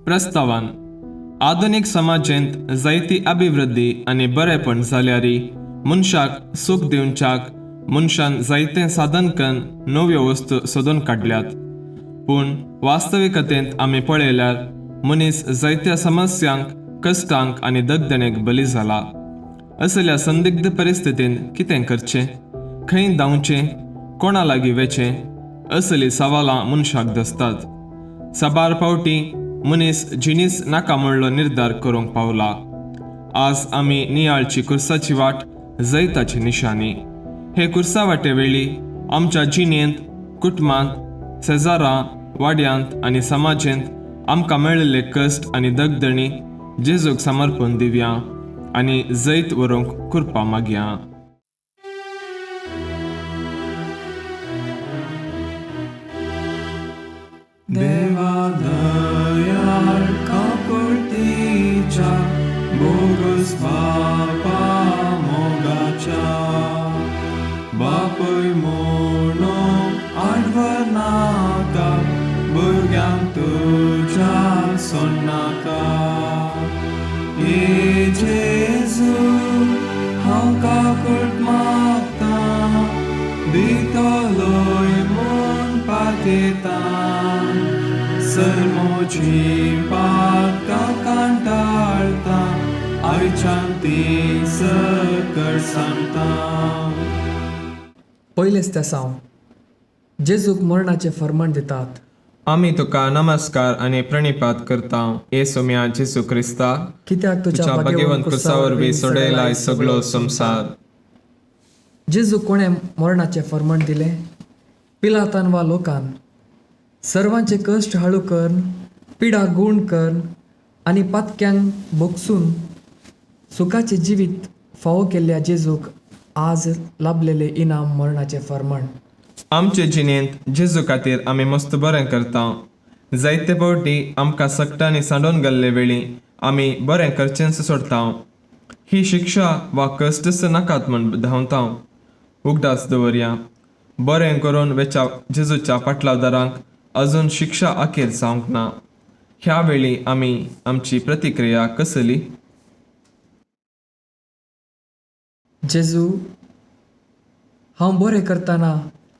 प्रस्तावान आधुनिक समाजेंत जायती अभिवृद्धी आनी बरेपण जाल्यारी मनशाक सूख दिवच्याक मनशान जायते साधन करून नव्यो वस्तू सोदून काडल्यात. पूण वास्तविकतेंत आमी पळयल्यार मनीस जायत्या समस्यांक, कश्टांक आनी दगदणेक बली जाला. असल्या संदिग्ध परिस्थितींत कितें करचें, खंय धांवचें, कोणा लागीं वचचें असली सवालां मनशाक दसतात. साबार फावटी मनीस जिणीस नाका म्हणलो निर्धार करूंक पावला. आज आमी नियाळची कुर्साची वाट जैताची निशाणी. हे कुर्सा वाटे वेळी आमच्या जिणेंत, कुटुंबांत, शेजारां, वाड्यांत आनी समाजेंत आमकां मेळिल्ले कश्ट आनी दगदणी जेजूक समर्पण दिवया आनी जैत व्हरूंक कृपा मागया. देवा दयाळ काकुळतीच्या बोगस बापा मोगाच्या बापय म्हणो आडवनाका भुरग्यांक तुज्या सोडनाका. हे जेजू हांव काकुळट मागता दितलोय म्हूण पातयता. सर्मोची पातकां कांटाळता आयच्यान ती सकट सांगता. पयलेच तेसांव जेजूक मरणाचें फर्माण दितात. आमी तुका नमस्कार आनी प्रणिपात करता, येसुम्या जेजू क्रिस्ता, कित्याक तुज्या भाग्यवंत कुर्सा वरवीं सोडयलाय सगळो संवसार. जेजू कोणें मरणाचें फर्माण दिलें? पिलातान वा लोकान. सर्वांचे कश्ट हळू करन, पिडा गूण करन आनी पातक्यांक बोगसून सुखाचें जिवीत फावो केल्ल्या जेजूक आज लाभलेलें इनाम मरणाचें फर्माण. आमचे जिणेंत जेजू खातीर आमी मस्त बरें करता. जायते फावटी आमकां सक्टांनी सांडून गेल्ले वेळी आमी बरें करचेंच सोडटा. ही शिक्षा वा कश्टच नाकात म्हण धांवता. उगडास दवरया. बरें करून वेच्या जेजूच्या पाटलादारांक अजून शिक्षा आखेर जावंक ना. ह्या वेळी आमी आमची प्रतिक्रिया कसली? जेजू, हांव बरें करतना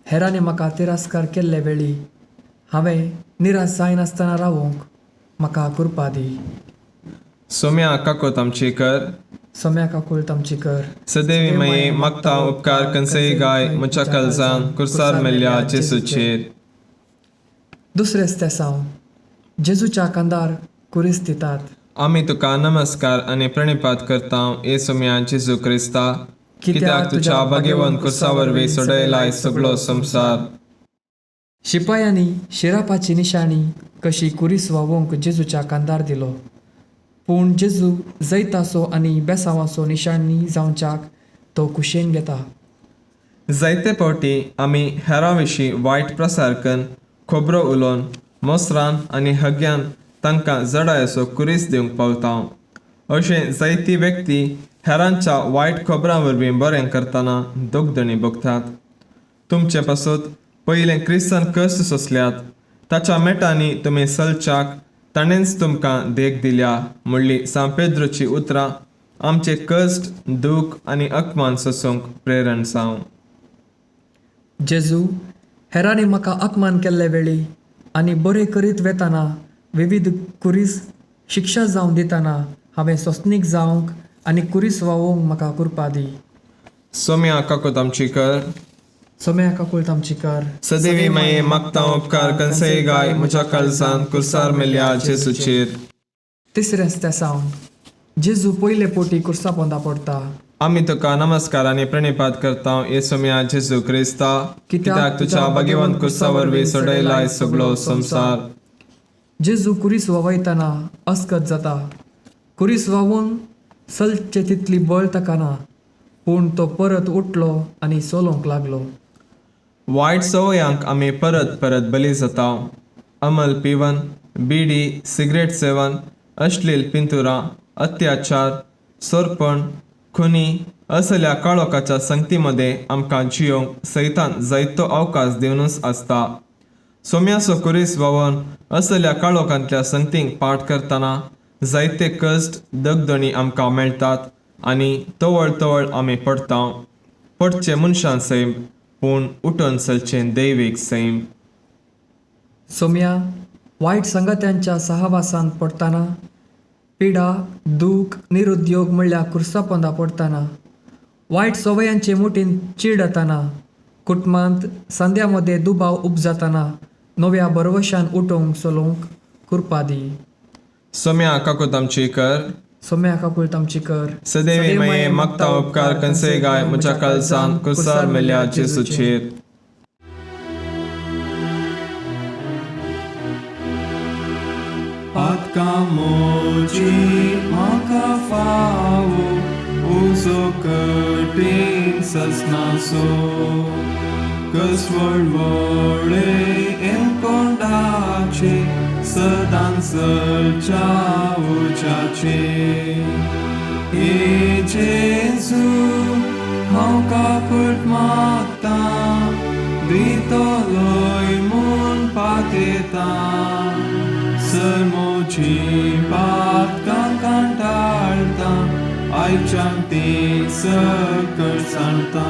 हेरांनी म्हाका तिरस्कार केल्ले वेळी हांवें निराश जायनासतना रावूंक म्हाका कृपा दी. सोम्या काकोत आमची कर. सोम्या काकूळ तामची कर. सदैवी माये मागता उपकार कंसई गाय म्हज्या काळजान कुर्सार मेल्ल्या जेजूचेर. दुसरेच तेसांव जेजूच्या कांदार कुरीस दितात. आमी तुका नमस्कार आनी प्रणिपात करता, येसुम्या जेजू क्रिस्ता, कित्याक तुज्या भाग्यवंत कुर्सा वरवीं सोडयलाय सगळो संवसार. शिपायांनी शिरापाची निशाणी कशी कुरीस वावोंक जेजूच्या कांदार दिलो. पूण जेजू जैताचो आनी बेसांवाचो निशाणी जावच्याक तो कुशेन घेता. जायते फावटी आमी हेरां विशीं वायट प्रसार करून खोबरो उलोवन मोसरान आनी हग्यान तांकां जडायचो कुरीस दिवंक पावता. अशें जायती व्यक्ती हेरांच्या वायट खबरां वरवीं बरें करतना दोगदणी भोगतात. तुमचे पासून पयलें क्रिस्तान कश्ट सोंसल्यात, ताच्या मेटांनी तुमी चलच्याक ताणेंच तुमकां देख दिल्या म्हणली सान पेद्रोची उतरां आमचे कश्ट, दूख आनी अपमान सोंसूंक प्रेरण जावं. जेजू, हेरांनी म्हाका अपमान केल्ले वेळी आनी बरें करीत वेताना विविध कुरीस शिक्षा जावन दितना हांवें सोंसणीक जावंक आनी कुरीस वावोवंक म्हाका कृपा दी. सोम्या काकोत आमची कर. सोम्या काकूळ तामची कर. सदैवी माये मागता उपकार कंसई गाय म्हज्या काळजान कुर्सार मेल्ल्या जेजूचेर. तिसरेच तेसांव जेजू पयले पोटी कुर्सा पोंदा पडटा. आमी तुका नमस्कार आनी प्रणिपात करता, येसुम्या जेजू क्रिस्ता, कित्याक तुज्या भाग्यवंत कुर्सा वरवीं सोडयलाय सगळो संवसार. जेजू कुरीस वावयतना अस्कत जाता. कुरीस वावून चलचे तितली बळ ताका ना, पूण तो परत उठलो आनी चलोवंक लागलो. वायट सवयांक आमी परत परत बली जाता. अमल पिवन, बिडी, सिगरेट सेवन, अश्लील पिंतुरां, अत्याचार, सोरपण, खुनी असल्या काळोखाच्या संगतीमध्ये आमकां जियोंक सैतान जायतो अवकाश दिवनूच आसता. सोम्याचो कुरीस वावन असल्या काळोखांतल्या संगतींक पाठ करतना जायते कश्ट दगदणी आमकां मेळटात आनी तवळ तवळ आमी पडचे मनशां सैम पूण उठून चलचें दैवीक सैम. सोम्या वायट संगत्यांच्या सहवासान पडताना, पिडा, दूख, निरुद्योग म्हणल्यार कुर्सापोंदा पडताना, वायट सवयांचे मुठीन चीड येताना, कुटुंबांत संध्यामध्ये दुबाव उपजाताना नव्या बरवशान उठोवंक चलोवंक कृपा दी. सोम्या काकूत आमची कर. सोम्या काकूळ तामची कर. सदैवी मये मागता उपकार कनसे गाय म्हज्या काळजान कुसार मेल्या जेसूचेर. Patkamoji maka fawo uzo curtain sasnaso Kaswarvore encondace sadan salcha uchace E Jesu hau kakurt magta dito loy mun pateta Sărmoci patkan cantarta ai chanti să cărțanta.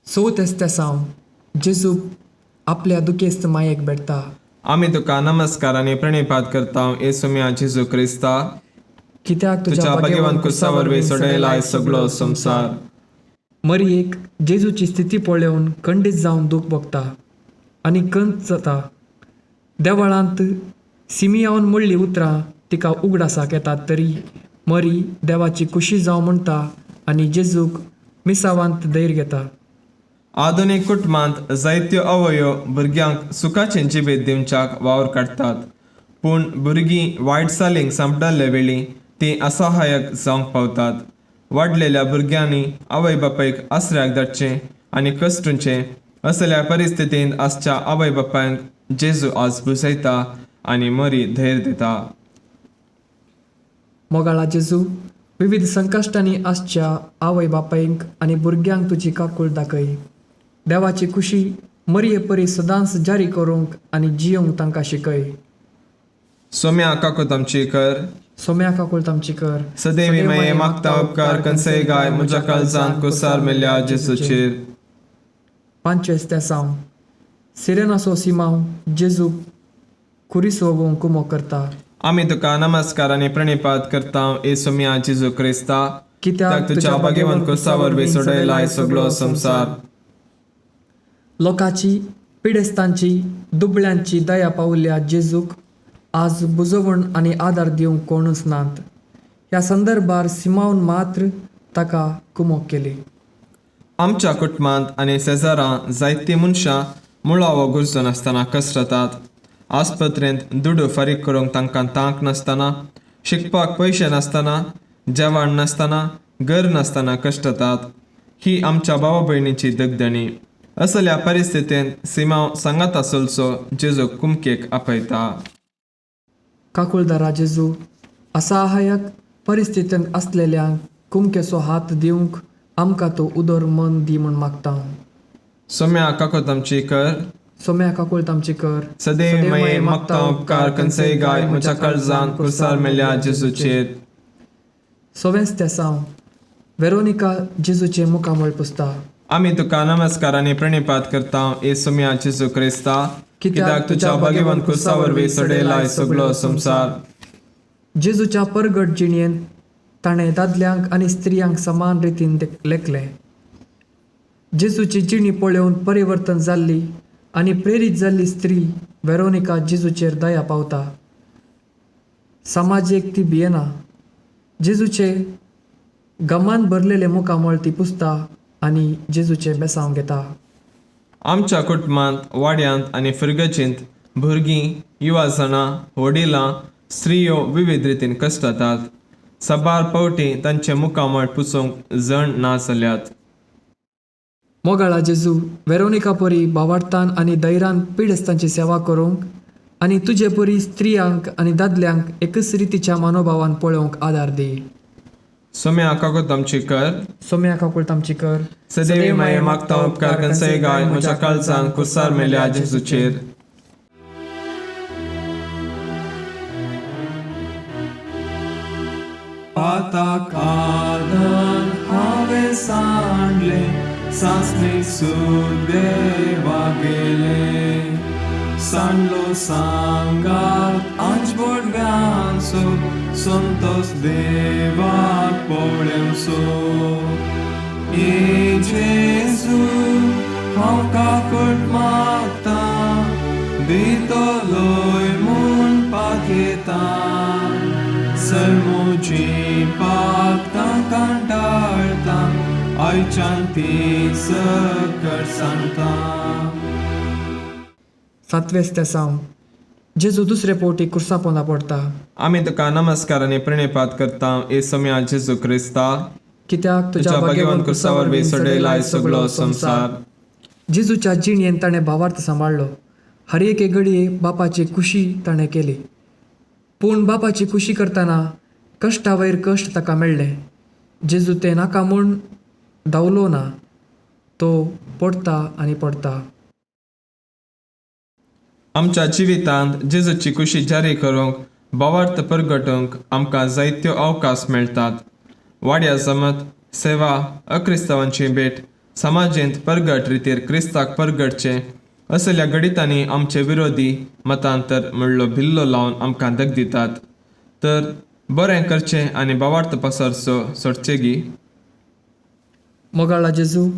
सोतेस्ते सावन जेजू आपल्या दुखेस्त मायेक भेटता. आमी तुका नमस्कार आनी प्रणिपात करता येसुम्या जेजू क्रिस्ता. कित्याक तुझ्या भाग्यवान कुसा वरवीं सोडयलाय सगळो संसार. मरियेक जेजूची स्थिती पळोवन खंडीत जावन दूख भोगता आनी कंत जाता. देवळांत सिमियावन म्हणली उतरां तिका उगडासाक येतात तरी मरी देवाची कुशी जावं म्हणटा आनी जेजूक मिसावांत धैर्य घेता. आधुनीक कुटुंबांत जायत्यो आवयो भुरग्यांक सुखाचें जिबेत दिवच्याक वावर काडटात. पूण भुरगीं वायट चालींक सांपडले वेळी तीं असहायक जावंक पावतात. वाडलेल्या भुरग्यांनी आवय बापायक आसऱ्याक धाडचें आनी कश्टुचें असल्या परिस्थितींत आसच्या आवय बापायक जेजू आज बुजयता आनी मरी धैर्य दिता. मोगाळा जेजू विविध संकश्टांनी आसच्या आवय बापायक आनी भुरग्यांक तुजी काकूळ दाखय. देवाची खुशी मरये परी सदांच जारी करूंक आनी जियोंक तांकां शिकय. सोम्या काकूत आमची कर. सोम्या काकूळ तामची कर. सदैवी मये मागता उपकार कनसे गाय म्हज्या काळजान कुसार मेल्या जेजूचेर. 5 सावन सिरेनासो सिमांव जेजू कुरीस वगोवंक कुमो करता. आमी तुका नमस्कार आनी प्रणिपात करता येसुम्या जेजू क्रिस्ता. कित्याक तुज्या भाग्यवान कुसा वरवीं सोडयलाय सगळो संसार. लोकांची पिडेस्तांची दुबळ्यांची दया पावल्या जेजूक आज बुजवण आनी आदार दिवंक कोणूच नात. ह्या संदर्भार सिमावन मात्र ताका कुमोक केली. आमच्या कुटुंबांत आनी शेजारां जायतीं मनशां मुळावो गुरजो नासतना कश्ट जातात. आस्पत्रेंत दुडू फारीक करूंक तांकां तांक नासतना, शिकपाक पयशे नासतना, जेवण नासतना, घर नासतना कश्ट जातात. ही आमच्या भावा भयणीची दगदणी. असल्या परिस्थितींत सिमांव सांगात आसलसो जेजू कुमकेक आपयता. काकुळदारा जेजू असहायक परिस्थितींत असलेल्यांक कुमकेचो हात दिवंक आमकां तो उदर मन दी म्हूण मागता. सोम्या काकूत आमची कर. सोम्या काकूळ तामची कर. सदैव मये मागता उपकार कनसे गाय म्हज्या काळजान कुसार मेल्या जेजूचेर. 6 सावन वेरोनिका जेजूचे मुखामळ पुसता. आमी तुका नमस्कार आनी प्रणिपात करता येसुम्या जेजू क्रिस्ता. कित्याक तुज्या भाग्यवान कुसा वरवीं सोडयलाय सगळो संसार. जेजूच्या परगट जिणेंत ताणें दादल्यांक आनी स्त्रियांक समान रितीन लेखलें. जेजूची जिणी पळोवन परिवर्तन जाल्ली आनी प्रेरीत जाल्ली स्त्री वेरोनिका जेजूचेर दया पावता. समाजेक ती भियेना. जेजूचे गमान भरलेले मुखामळ ती पुसता आनी जेजूचे बेसांव घेता. आमच्या कुटुंबांत वाड्यांत आनी फुरगचींत भुरगीं, युवा जाणां, वडिलां, स्त्रियो विविध रितीन कश्ट जातात. सबार पावटी तांचे मुखामळ पुसूंक जण ना जाल्यात. मोगाळा जेजू वेरोनिका परी भावार्थान आनी धैर्यान पिडेस्तांची सेवा करूंक आनी तुजे परी स्त्रियांक आनी दादल्यांक एकच रितीच्या मनोभावान पळोवंक आदार दी. सोम्या काकूत आमची कर. सोम्या काकूळ तामची कर. सदैव मये मागता उपकार कनसे गाय म्हज्या काळजान कुसार मेल्या जेजूचेर. सांडले सांसणीक सूख देवा गेले सांडलो सांगात आंच बोडव्यांचो संतोष देवाक पळेवचो ए जेजू हांव काकूट मागता दितलोय म्हूण पातयेता सर्मोची पाक तांकां टाळता आयच्यान ती सकट सांगता 7वें स्तेसांव जेजू दुसरे पोवटी कुर्सा पोंदा पडटा आमी तुका नमस्कार आनी प्रणिपात करता ए सम्या जेजू क्रिस्ता कित्याक तुज्या भाग्यवान कुर्सा वरवीं सडयलाय सगळो संवसार जेजूच्या जिणयेन ताणें भावार्थ सांबाळलो हर एके घडये बापाची खुशी ताणें केली पूण बापाची खुशी करतना कश्टा वयर कश्ट ताका मेळ्ळे जेजू तें नाका म्हूण धांवलो ना तो पडटा आनी पडटा आमच्या जिवितांत जेजूची खुशी जारी करूंक भावार्थ परगटूंक आमकां जायत्यो अवकाश मेळटात वाड्या जमत सेवा अक्रिस्तांवांची भेट समाजेंत परगट रितीर क्रिस्ताक परगटचे असल्या गणितांनी आमचे विरोधी मतांतर म्हणलो भिल्लो लावन आमकां दग दितात तर बरें करचें आनी भावार्थ पसरचो सोडचेगी मोगाळा जेजू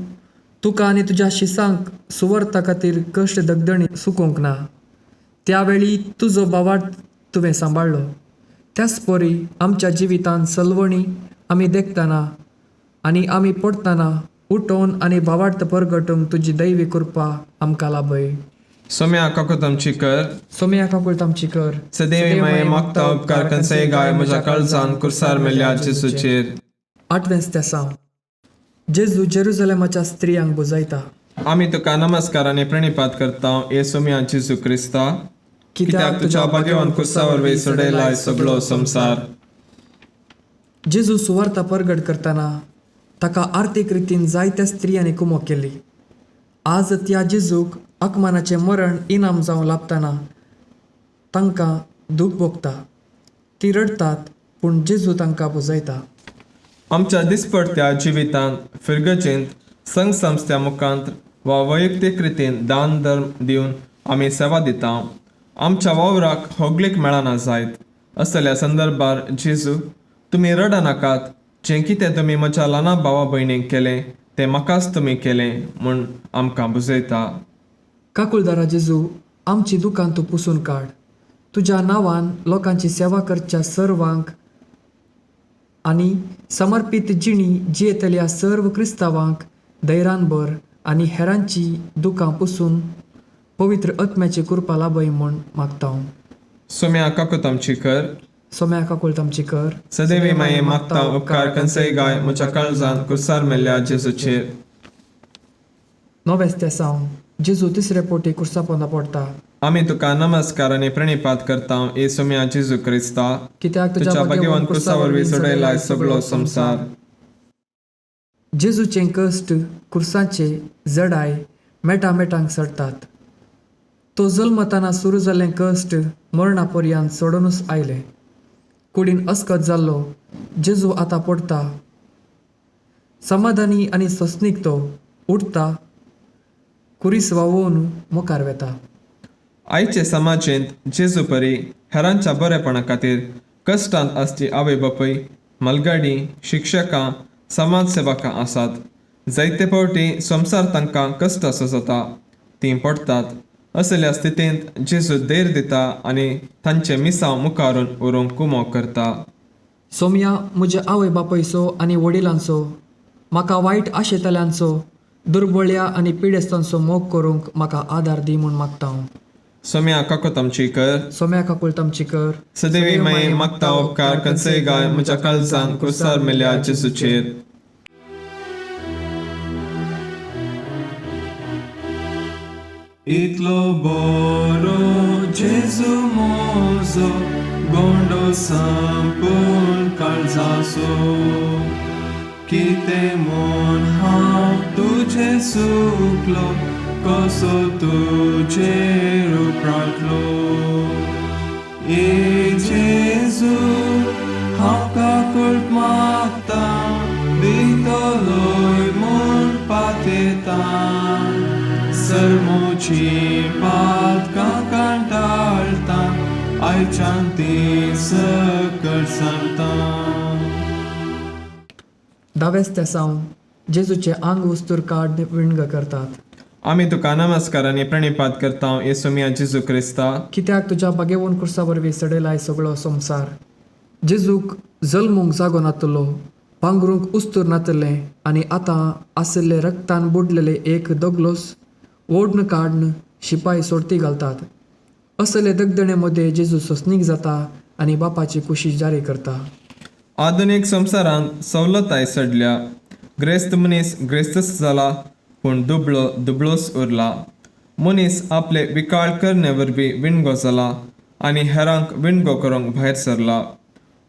तुका आनी तुज्या शिसांक सुवर्ता खातीर कश्ट दगदणी सुकोवंक ना त्यावेळी तुजो भावार्थ तुवें सांबाळ्ळो त्याच परी आमच्या जिवितांत सलवणी आमी देखतना आनी आमी पडटना उठोवन आनी भावार्थ परगटूंक तुजी दैवी कृपा आमकां लाभय सोम्या काकूत आमची कर सोम्या काकुळत आमची कर सदैवी माये मागता उपकार कंसय गाय म्हज्या काळजान कुर्सार मेल्या जेजूचेर 8वें स्तेसांव जेजू जेरुजलेमाच्या स्त्रियांक बुजयता आमी तुका नमस्कार आनी प्रणिपात करता ए सोम्या जेजू क्रिस्ता कित्याक तुज्या भाग्यवान कुर्सा वरवीं सडयलाय सगळो संवसार जेजू सुवार्ता परगट करतना ताका आर्थीक रितीन जायत्या स्त्रियांनी कुमोक केली आज त्या जेजूक आकमानाचें मरण इनाम जावं लाभतना तांकां दूख भोगता ती रडतात पूण जेजू तांकां बुजयता आमच्या दिसपडत्या जिवितांत फिरगचेंत संघ संस्था मुखांत वा वैयक्तीक रितीन दान धर्म दिवन आमी सेवा दिता आमच्या वावराक होगलीक मेळना जायत असल्या संदर्भार जेजू तुमी रडा नाकात जें कितें तुमी म्हज्या ल्हान भावा भयणीक केलें तें म्हाकाच तुमी केलें म्हूण आमकां बुजयता काकुळदारा जेजू आमची दुकान तूं पुसून काड तुज्या नांवान लोकांची सेवा करच्या सर्वांक आनी समर्पीत जिणी जियेतल्या सर्व क्रिस्तांवांक धैर्यान भर आनी हेरांची दुकां पुसून पवित्र आत्म्याची कृपा लाभय म्हूण मागता हांव सोम्या काकूत आमची कर सोम्या काकुळत आमची कर सदैवी माये मागता उपकार कंसय गाय म्हज्या काळजान कुर्सार मेल्या जेजूचेर 9वें स्तेसांव जेजू तिसरे पोटी कुर्सा पोंदा पडटा आमी तुका नमस्कार आनी प्रणिपात करता ए सोम्या जेजू क्रिस्ता कित्याक तुज्या भाग्यवान कुर्सा वरवीं सडयलाय सगळो संवसार जेजूचे कश्ट कुर्सांचे जडाय मेटांक सडटात तो जल्मतना सुरू जाल्लें कश्ट मरणा पर्यंत सोडूनच आयलें कुडीन अस्कत जाल्लो जेजू आतां पडटा समाधानी आनी सोंसणीक तो उठता कुरीस वावोवन मुखार वेता आयचे समाजेंत जेजू परी हेरांच्या बरेपणा खातीर कश्टांत आसची आवय बापूय मलगाडी शिक्षकां समाजसेवकां आसात जायते फावटी संवसार तांकां कश्ट असो जाता तीं पडटात असल्या स्थितींत जेजू धैर्य दिता आनी तांचे मिसांव मुखारून व्हरूंक कुमो करता सोम्या म्हज्या आवय बापयचो आनी वडिलांचो म्हाका वायट आशेतल्यांचो दुर्बळ्या आनी पिडेस्तांचो मोग करूंक म्हाका आदार दी म्हूण मागता हांव सोम्या काकूत आमची कर सोम्या काकुळत आमची कर सदैवी माये मागता उपकार कंसय गाय म्हज्या काळजान कुर्सार मेल्या जेजूचेर इतलो बरो जेजू मोजो गोंडो संपून काळजाचो कितें म्हूण हांव तुजे सुकलो कसो तुजेर उपरांतलो ए जेजू हांव काकूट मागता दितलोय Sărmoci patca cantalta, ai chanti să călsanta. दावेस्त्या सावन जेजूचे आंग उस्तूर काढणे विणग करतात. आम्ही तुका नमस्कार आणि प्रणिपात करता येसू मिया जेजू क्रिस्ता. कित्याक तुज्या बागेवून कुर्सा वरवीं सडयलाय सगळो संवसार. जेजूक जल्मूंक जागो नातलो, पांघरूंक उस्तूर नातले आनी आतां आसले रक्तान बुडलेले एक दोगलोस ओढण काडन शिपाई सोडती घालतात. असले दगदणे मध्ये जेजू सोसणीक जाता आनी बापाची कुशी जारी करता. आधुनिक संवसारांत सवलताय सडल्या. ग्रेस्त मनीस ग्रेस्तच जाला पूण दुबळोस उरला. मनीस आपले विकाळ करणे वरवीं विणगो जाला आनी हेरांक विणगो करूंक भायर सरला.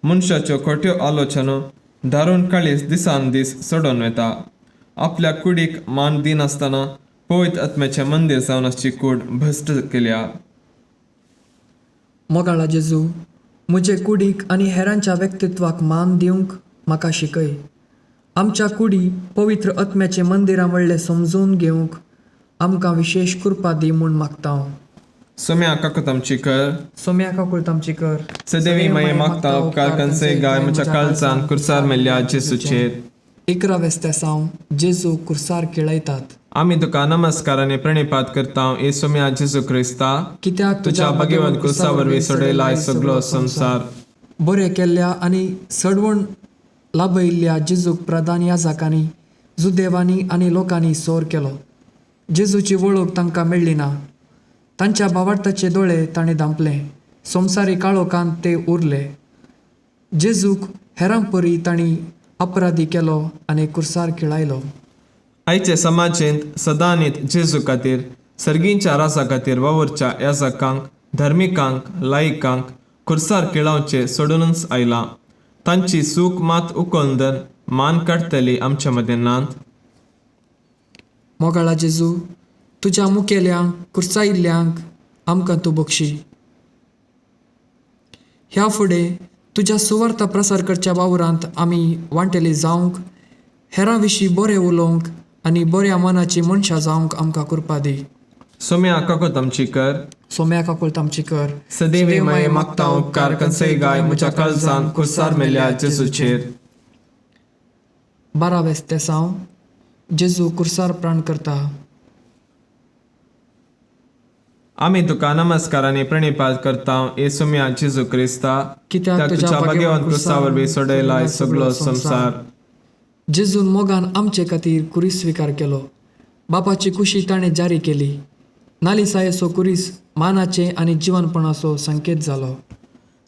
मनशाच्यो खोट्यो आलोचनो दारून काळीस दिसान दीस सडोन वेता. आपल्या कुडीक मान दिनासतना पवित्र आत्म्याचें मंदीर जावन आसची कूड भ्रश्ट केल्या. मोगाळा जेजू, म्हजे कुडीक आनी हेरांच्या व्यक्तित्वाक मान दिवंक म्हाका शिकय. आमच्या कुडी पवित्र आत्म्याचे मंदिरां वडले समजून घेवंक आमकां विशेष कृपा दी म्हूण मागता. सोम्या काकूत आमची कर. सोम्या काकूळ तामची कर. सदेवी माये मागता उपकार कंसे गाय म्हज्या काळजान कुर्सार मेल्ल्या जेजूचेर. 11 सावन जेजू कुर्सार केळयतात. आम्ही तुका नमस्कार आणि प्रणिपात करता येसू मिया जेजू क्रिस्ता. कित्याक तुझ्या बागेवंत कुर्सा वरवीं सडयलाय सगळो संवसार. बरे केल्ल्या आनी सडवण लाभयिल्ल्या जेजूक प्रधान याजकांनी, जुदेवांनी आनी लोकांनी सोर केलो. जेजूची वळख तांकां मेळ्ळी ना. तांच्या भावार्थाचे दोळे ताणें धांपले. संवसारी काळोखांत ते उरले. जेजूक हेरां परी तांणी अपराधी केलो आनी कुर्सार खिळायलो. आयचे समाजेंत सदांनीत जेजू खातीर, सर्गींच्या राजा खातीर वावरच्या याजकांक, धर्मिकांक, लायिकांक कुर्सार खिळावचे सोडूनच आयलां. तांची सूख मात उखलून मान काडटली आमच्या मदें नात. मोगाळा जेजू, तुज्या मुखेल्यांक कुर्सायिल्ल्यांक आमकां तूं बक्षी. ह्या फुडें तुज्या सुवार्थ प्रसार करच्या वावरांत आमी वांटेली जावंक, हेरां विशीं बरें उलोवंक आनी बऱ्या मनाची मनशां जावंक आमकां कृपा दी. सोम्या काकूत आमची कर. सोम्या काकूळ तामची कर. सदेवी माये मागता उपकार कंसे गाय म्हज्या काळजान कुर्सार मेल्ल्या जेजूचेर. 12 सावन जेजू कुर्सार प्राण करता. आम्ही तुका नमस्कार आणि प्रणिपात करता येसू मिया जेजू क्रिस्ता. कित्याक तुझ्या बागेवंत कुर्सा वरवीं सडयलाय सगळो संवसार. जेजून मोगान आमचे खातीर कुरीस स्विकार केलो. बापाची कुशी ताणें जारी केली. नालिसायेचो कुरीस मानाचे आनी जिवनपणाचो संकेत जालो.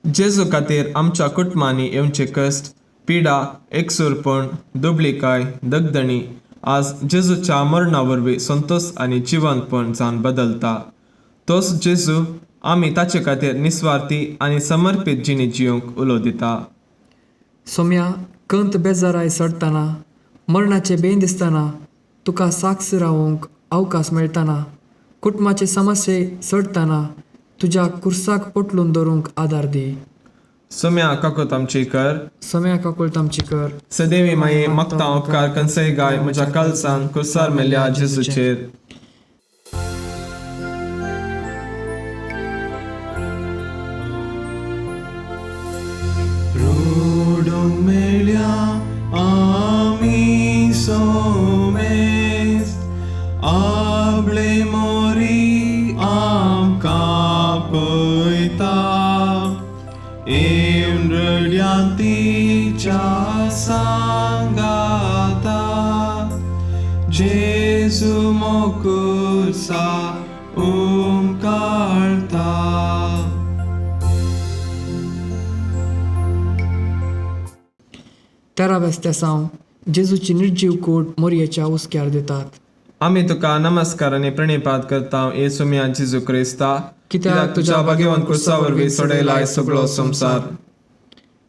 जेजू खातीर आमच्या कुटुंबांनी येवचे कश्ट, पिडा, एकसुरपण, दुबळीकाय, दगदणी आज जेजूच्या मरणा वरवीं संतोष आनी जिवंतपण जावन बदलता. तोच जेजू आमी ताचे खातीर निस्वार्थी आनी समर्पीत जिणी जिवंक उलो दिता. सोम्या, कंत बेजाराय सडटना, मरणाचे बेन दिसतना, तुका साक्ष रावंक अवकाश मेळटना, कुटुंबाचे समस्ये सडटना तुज्या कुर्साक पटलून दवरूंक आदार दी. सोम्या काकूत आमची कर. सोम्या काकूळ तामची कर. सदेवी माये मागता उपकार कंसे गाय म्हज्या काळजान कुर्सार मेल्ल्या जेजूचेर. रोडोंक मेळ्या आमी सोमेस, आपले मोरी आमकां पळयता. येवन रड्यांतीच्या सांगाता, जेजू मोकुर्सा काळता. 13 सावन जेजूची निर्जीव कूड मोरयेच्या उस्क्यार दितात. आमी तुका नमस्कार आनी प्रणिपात करता येसू मिया जेजू क्रिस्ता. कित्याक तुज्या बागेवंत कुर्सा वरवीं सडयलाय सगळो संवसार.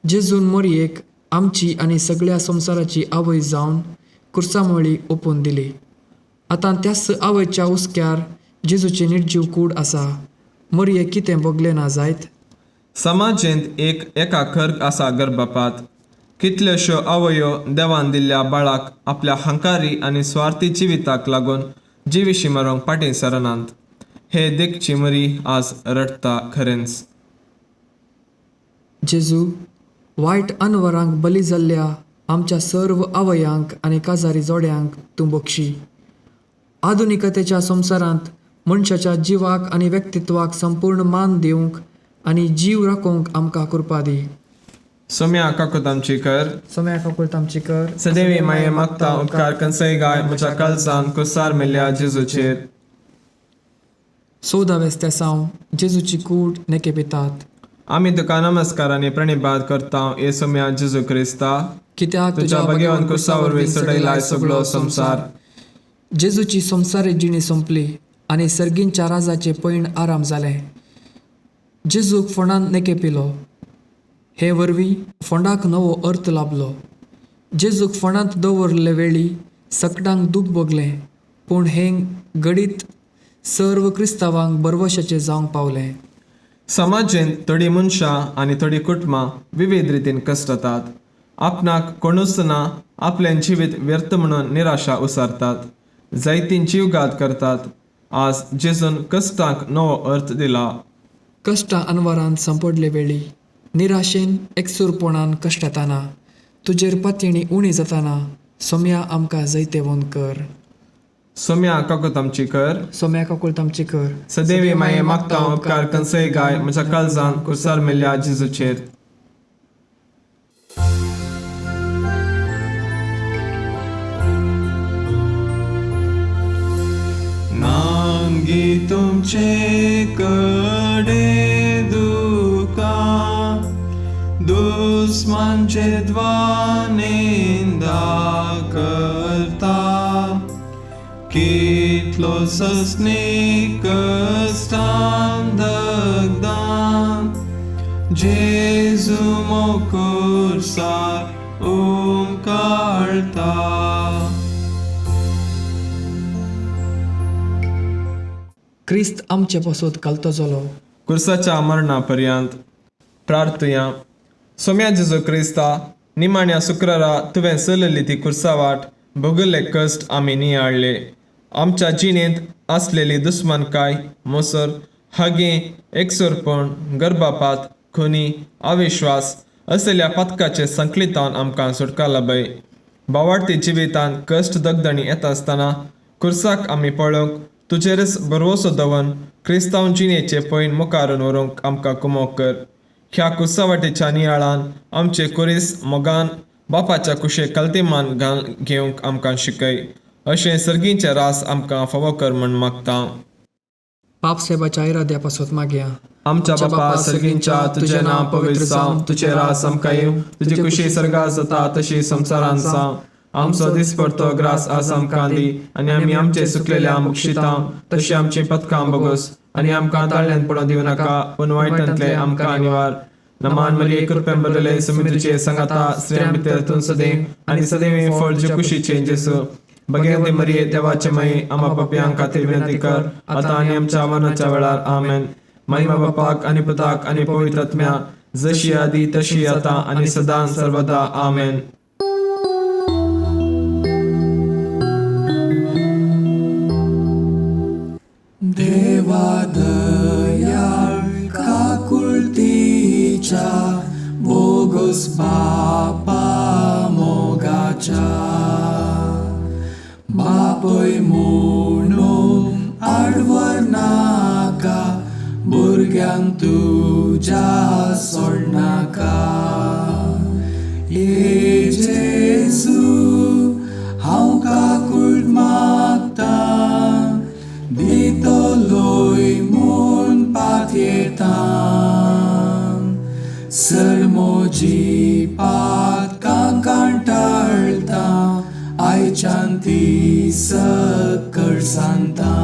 जेजून मोरयेक आमची आनी सगळ्या संवसाराची आवय जावन कुर्सामळी ओपून दिली. आतां त्याच आवयच्या उस्क्यार जेजूची निर्जीव कूड आसा. मोरये कितें बगलें ना जायत. समाजेंत एका खर्ग आसा गर्भपात. कितल्योश्यो आवयो देवान दिल्ल्या बाळाक आपल्या हंकारी आनी स्वार्थी जिविताक लागून जिविशी मारूंक फाटीं सरनात. हे देखची मरी आज रडता खरेंच. जेजू, वायट अनवरांक बली जाल्ल्या आमच्या सर्व आवयांक आनी काजारी जोड्यांक तूं बक्षी. आधुनिकतेच्या संवसारांत मनशाच्या जिवाक आनी व्यक्तित्वाक संपूर्ण मान दिवंक आनी जीव राखूंक आमकां कृपा दी. सोम्या काकूत आमची कर. सोम्या काकूळ तामची कर. सदैवी माये मागता उपकार कंसय गाय म्हज्या काळजान कुसार मेल्ल्या जेजूचेर. 14व्या स्तेसांव जेजूची कूड नेके पितात. आमी तुका नमस्कार आनी प्रणिपात करता ये सोम्या जेजू क्रिस्ता. कित्याक तुज्या भगवान कुसा वरवीं सडयलाय सगळो संवसार. जेजूची संवसारी जिणी संपली आनी सर्गींच्या राजाचे पैण आराम जालें. जेजूक फोंडांत नेके पिलो. हे वरवीं फोंडाक नवो अर्थ लाभलो. जेजूक फोंडांत दवरले वेळी सकटांक दूख भोगलें, पूण हें घडीत सर्व क्रिस्तांवांक बरवशाचें जावंक पावलें. समाजेंत थोडीं मनशां आनी थोडीं कुटुंबां विविध रितीन कश्टातात. आपणाक कोणूच ना आपलें जिवीत व्यर्थ म्हणून निराशा उसारतात. जायतीं जीवघात करतात. आज जेजून कश्टांक नवो अर्थ दिला. कश्टां अनवरांत संपडले वेळी निराशेन एकसुरपणान कश्ट येताना तुजेर पातयणी उणी जाताना सोम्या आमकां जैतेवंत कर. सोम्या काकूत आमची कर. सोम्या काकूळ तामची कर. सदैवी माये मागता उपकार कंसय गाय म्हज्या काळजान कुसार मेल्ल्या जेजूचेर. नांगी तुमचे कडे दुका दुस्मानचे द्वानिंदा करता कितलो ससनी कष्टान दगदान जेजू मोकुरसार उमकारता. क्रिस्त आमचे पासत घालतो जालो. कुर्साच्या मरणा पर्यंत प्रार्थया. सोम्या जेजू क्रिस्ता, निमाण्या शुक्रारा तुवें चलयली ती कुर्सावाट भोगले कश्ट आमी नियाळले. आमच्या जिणेंत आसलेली दुस्मानकाय, मोसर, हागे, एकसुरपण, गर्भपात, खुनी, अविश्वास असलेल्या पातकाचे संकलितान आमकां सुटका लाभय. भावार्थी जिवितांत कश्ट दगदणी येता आसतना कुर्साक आमी पळोवंक तुजेरच भरवोसो दवन क्रिस्तांव जिणेचे पैण मुखारून व्हरूंक आमकां कुमोग कर. ह्या कुर्सावाटेच्या नियाळान आमचे कुरीस मोगान बापाच्या कुशेक कल्तिमान घेवंक आमकां शिकय. अशें सर्गींचे रास आमकां फावो कर म्हण मागता. पापसेबाच्या इराद्या पासत मागया. आमच्या बापा सर्गींच्या तुझें नांव पवित्र जावं. तुजें रास आमकां येवं. तुजी कुशी सर्गार जाता तशी संवसारांत जावं. आमचो दिसपडतो ग्रास आज आमकां दी आनी आमी आमचे सुकलेल्या मुक्षितां तशी आमची पथकां बोगोस आनी आमकां ताळ्यान पडों दिवं नाका, पूण वायटांतले आमकां निवार. नमान मरिये कृपेन भरलेले समितीचे सांगाता स्त्रियां भितर तूं सदैव आनी सदैव फळ जे कुशीचे जेसू. भगवंते मरिये देवाचे माये आम्हा पापयांक खातीर विनंती कर आतां आनी आमच्या मरणाच्या वेळार आमेन. महिमा बापाक आनी पुताक आनी पवित्र आत्म्या जशी आदी तशी आता आनी सदां सर्वदा आमेन. देवा दयाळ काकुळतीच्या बोगस बापा मोगाच्या बापय म्हणून आडवर नाका भुरग्यांक तुज्या सोडनाका. ये जेजू हांव काकुळ मागता दितलोय म्हूण पातयेता. सरमोजी पातकां कांटाळता आयच्यान ती सकळ सांगता.